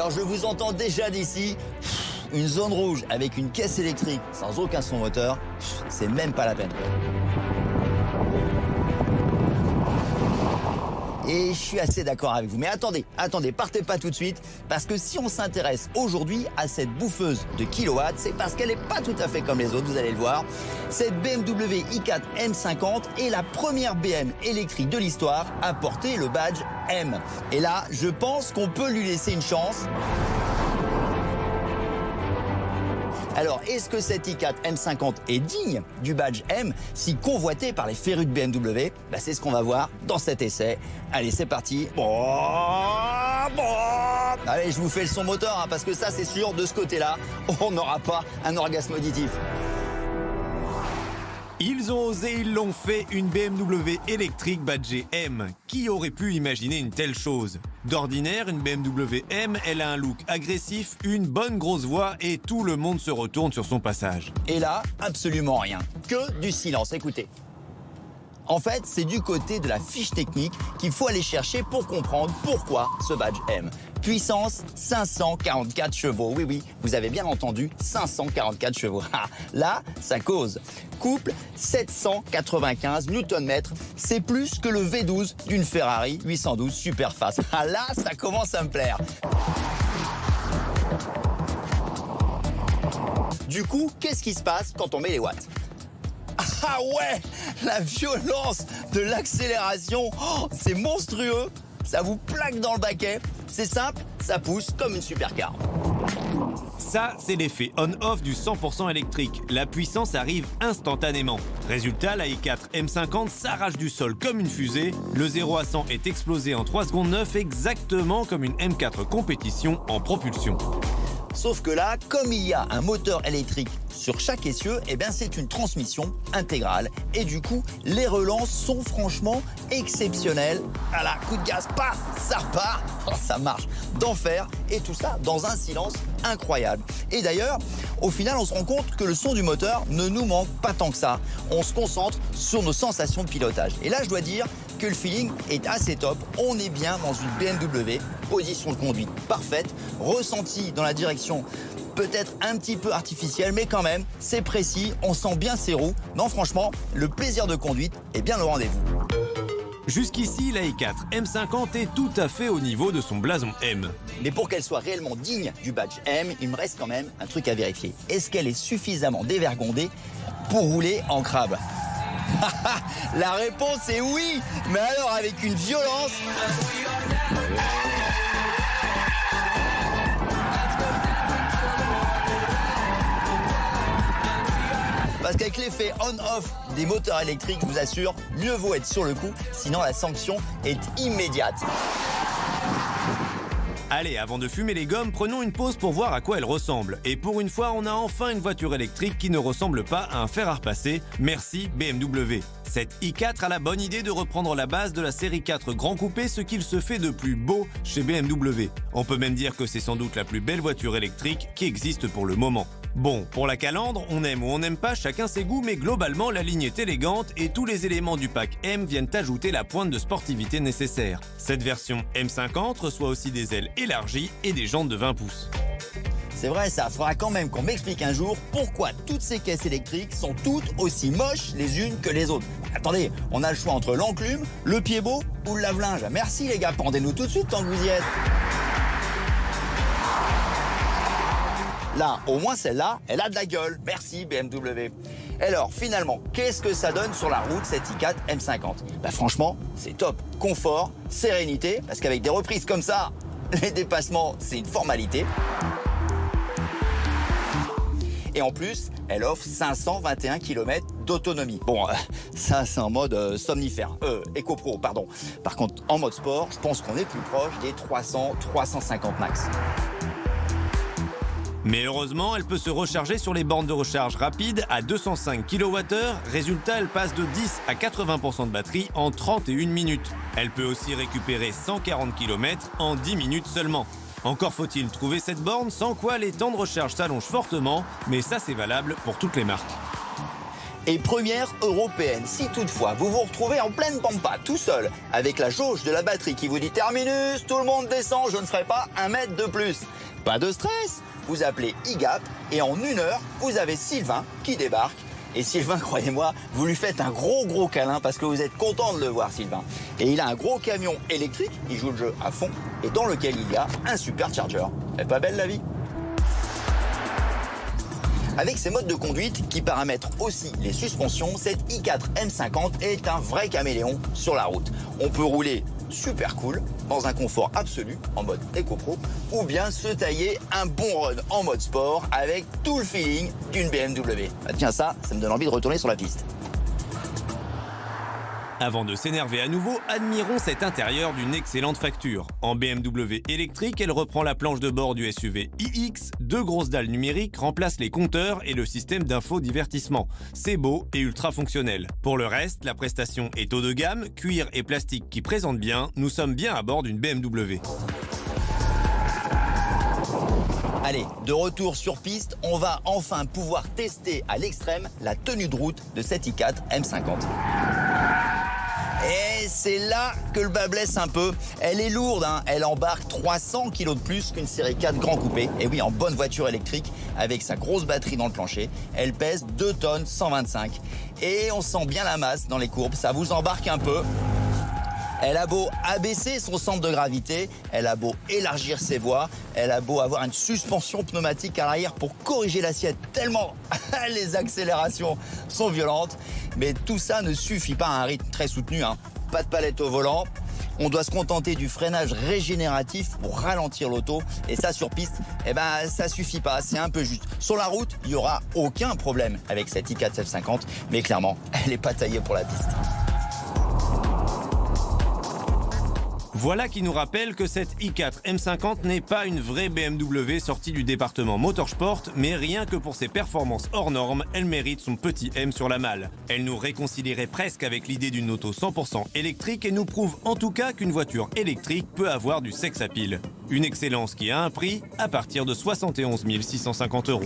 Alors je vous entends déjà d'ici, une zone rouge avec une caisse électrique sans aucun son moteur, c'est même pas la peine. Et je suis assez d'accord avec vous. Mais attendez, partez pas tout de suite. Parce que si on s'intéresse aujourd'hui à cette bouffeuse de kilowatts, c'est parce qu'elle n'est pas tout à fait comme les autres, vous allez le voir. Cette BMW i4 M50 est la première BM électrique de l'histoire à porter le badge M. Et là, je pense qu'on peut lui laisser une chance. Alors, est-ce que cette i4 M50 est digne du badge M si convoité par les férus de BMW? C'est ce qu'on va voir dans cet essai. Allez, c'est parti. Allez, je vous fais le son moteur, parce que ça, c'est sûr, de ce côté-là, on n'aura pas un orgasme auditif. Ils ont osé, ils l'ont fait, une BMW électrique badgée M. Qui aurait pu imaginer une telle chose? D'ordinaire, une BMW M, elle a un look agressif, une bonne grosse voix et tout le monde se retourne sur son passage. Et là, absolument rien. Que du silence, écoutez. En fait, c'est du côté de la fiche technique qu'il faut aller chercher pour comprendre pourquoi ce badge M. Puissance 544 chevaux. Oui, vous avez bien entendu, 544 chevaux. Là, ça cause. Couple 795 Nm. C'est plus que le V12 d'une Ferrari 812 Superfast. Là, ça commence à me plaire. Du coup, qu'est-ce qui se passe quand on met les watts? Ah ouais, la violence de l'accélération, c'est monstrueux. Ça vous plaque dans le baquet. C'est simple, ça pousse comme une supercar. Ça, c'est l'effet on-off du 100% électrique. La puissance arrive instantanément. Résultat, la i4 M50 s'arrache du sol comme une fusée. Le 0 à 100 est explosé en 3 secondes 9, exactement comme une M4 compétition en propulsion. Sauf que là, comme il y a un moteur électrique sur chaque essieu, c'est une transmission intégrale. Et du coup, les relances sont franchement exceptionnelles. À la coup de gaz, paf, ça repart. Ça marche d'enfer. Et tout ça dans un silence incroyable. Et d'ailleurs, au final, on se rend compte que le son du moteur ne nous manque pas tant que ça. On se concentre sur nos sensations de pilotage. Et là, je dois dire que le feeling est assez top. On est bien dans une BMW, position de conduite parfaite, ressenti dans la direction peut-être un petit peu artificielle, mais quand même, c'est précis, on sent bien ses roues. Non, franchement, le plaisir de conduite est bien au rendez-vous. Jusqu'ici, la i4 M50 est tout à fait au niveau de son blason M. Mais pour qu'elle soit réellement digne du badge M, il me reste quand même un truc à vérifier. Est-ce qu'elle est suffisamment dévergondée pour rouler en crabe? La réponse est oui, mais alors avec une violence. Parce qu'avec l'effet on-off des moteurs électriques, je vous assure, mieux vaut être sur le coup, sinon la sanction est immédiate. Allez, avant de fumer les gommes, prenons une pause pour voir à quoi elle ressemble. Et pour une fois, on a enfin une voiture électrique qui ne ressemble pas à un fer à repasser. Merci BMW. Cette i4 a la bonne idée de reprendre la base de la série 4 Grand Coupé, ce qu'il se fait de plus beau chez BMW. On peut même dire que c'est sans doute la plus belle voiture électrique qui existe pour le moment. Bon, pour la calandre, on aime ou on n'aime pas, chacun ses goûts, mais globalement, la ligne est élégante et tous les éléments du pack M viennent ajouter la pointe de sportivité nécessaire. Cette version M50 reçoit aussi des ailes élargies et des jantes de 20 pouces. C'est vrai, ça faudra quand même qu'on m'explique un jour pourquoi toutes ces caisses électriques sont toutes aussi moches les unes que les autres. Attendez, on a le choix entre l'enclume, le pied beau ou le lave-linge. Merci les gars, pendez-nous tout de suite tant que vous y êtes. Là, au moins celle-là, elle a de la gueule. Merci BMW. Alors, finalement, qu'est-ce que ça donne sur la route, cette i4 M50? Franchement, c'est top. Confort, sérénité, parce qu'avec des reprises comme ça, les dépassements, c'est une formalité. Et en plus, elle offre 521 km d'autonomie. Bon, ça, c'est en mode somnifère. Eco-Pro, pardon. Par contre, en mode sport, je pense qu'on est plus proche des 300-350 max. Mais heureusement, elle peut se recharger sur les bornes de recharge rapide à 205 kWh. Résultat, elle passe de 10 à 80% de batterie en 31 minutes. Elle peut aussi récupérer 140 km en 10 minutes seulement. Encore faut-il trouver cette borne, sans quoi les temps de recharge s'allongent fortement, mais ça c'est valable pour toutes les marques. et première européenne. Si toutefois vous vous retrouvez en pleine pampa, tout seul, avec la jauge de la batterie qui vous dit terminus, tout le monde descend, je ne ferai pas 1 mètre de plus. Pas de stress, vous appelez eGap et en 1 heure, vous avez Sylvain qui débarque. Et Sylvain, croyez-moi, vous lui faites un gros câlin parce que vous êtes content de le voir, Sylvain. Et il a un gros camion électrique, il joue le jeu à fond, et dans lequel il y a un supercharger. Elle est pas belle la vie ? Avec ses modes de conduite qui paramètrent aussi les suspensions, cette i4 M50 est un vrai caméléon sur la route. On peut rouler super cool, dans un confort absolu, en mode EcoPro, ou bien se tailler un bon run en mode sport avec tout le feeling d'une BMW. Bah tiens, ça me donne envie de retourner sur la piste. Avant de s'énerver à nouveau, admirons cet intérieur d'une excellente facture. En BMW électrique, elle reprend la planche de bord du SUV iX, 2 grosses dalles numériques remplacent les compteurs et le système d'infodivertissement. C'est beau et ultra fonctionnel. Pour le reste, la prestation est haut de gamme, cuir et plastique qui présentent bien, nous sommes bien à bord d'une BMW. Allez, de retour sur piste, on va enfin pouvoir tester à l'extrême la tenue de route de cette i4 M50. Et c'est là que le bas blesse un peu. Elle est lourde, hein. Elle embarque 300 kg de plus qu'une série 4 Grand Coupé. Et oui, en bonne voiture électrique, avec sa grosse batterie dans le plancher, elle pèse 2 tonnes 125. Et on sent bien la masse dans les courbes, ça vous embarque un peu. Elle a beau abaisser son centre de gravité, elle a beau élargir ses voies, elle a beau avoir une suspension pneumatique à l'arrière pour corriger l'assiette tellement les accélérations sont violentes. Mais tout ça ne suffit pas à un rythme très soutenu, hein. Pas de palette au volant. On doit se contenter du freinage régénératif pour ralentir l'auto. Et ça, sur piste, ça suffit pas. C'est un peu juste. Sur la route, il n'y aura aucun problème avec cette i4 F50. Mais clairement, elle n'est pas taillée pour la piste. Voilà qui nous rappelle que cette i4 M50 n'est pas une vraie BMW sortie du département Motorsport, mais rien que pour ses performances hors normes, elle mérite son petit M sur la malle. Elle nous réconcilierait presque avec l'idée d'une auto 100% électrique et nous prouve en tout cas qu'une voiture électrique peut avoir du sex appeal. Une excellence qui a un prix à partir de 71 650 €.